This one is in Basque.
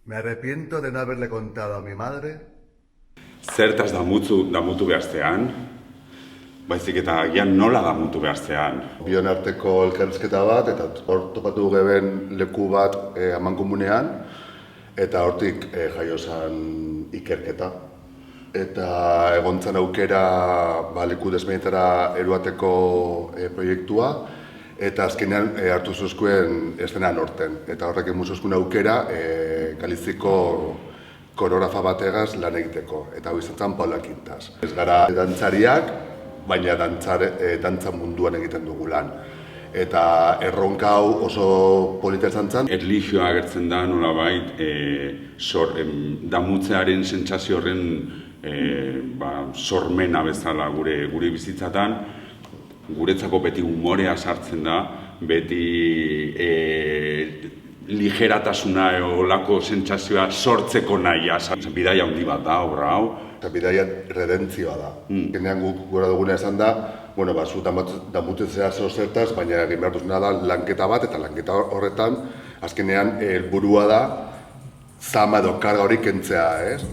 Me arrepiento de no haberle contado a mi madre. Zertaz damutu behaztean, baizik eta agian nola damutu behaztean. Bion arteko elkarrizketa bat, eta hor topatu geben leku bat amankomunean, eta hortik jaiozan ikerketa. Eta egontzan aukera leku desbeinetara eruateko proiektua, eta azkenean hartu zuzkuen eszenan horten. Eta horrek emuzuzkun aukera Galiziko koreografa bategaz lan egiteko, eta hau izan zen Paula Quintas. Ez gara dantzariak, baina dantza munduan egiten dugu lan. Eta erronka hau oso polita izan zen. Erlijioa agertzen da nolabait damutzearen sentsazio horren sormena bezala gure bizitzatan. Guretzako beti humorea sartzen da, beti ligeratasuna olako sentsazioa sortzeko nahia. Bidaia handi bat da, obra hau. Eta bidaia redentzioa da. Genean guk gora duguna esan da, zu damutzea zertaz, baina egin behar duzuna da lanketa bat, eta lanketa horretan, azkenean helburua da zama edo karga hori kentzea, ez?